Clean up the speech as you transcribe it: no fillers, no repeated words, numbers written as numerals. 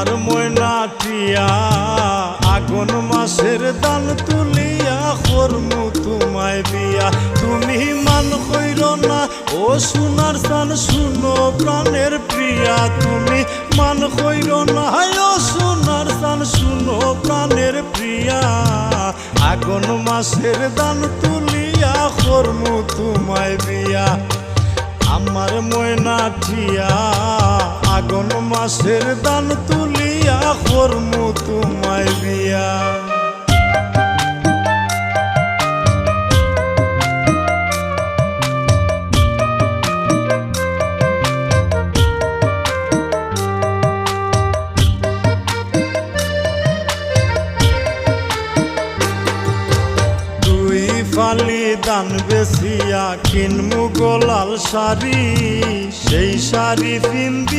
আমার ময়না টিয়া আগুন মাসের দান তুলিয়া করমু তোমায় বিয়া। তুমি মান কইর না ও সোনার চান শুনো প্রাণের প্রিয়া। তুমি মান কইর না ও সোনার চান শুনো প্রাণের প্রিয়া। আগুন মাসের দান তুলিয়া করমু তোমায় বিয়া। আমার ময়না টিয়া আগুন মাসের দান তুলিয়া করমু তোমায় বিয়া। ফালি দান বেচিয়া কিনমু গোলাল শাড়ি, সেই শাড়ি পিন্দি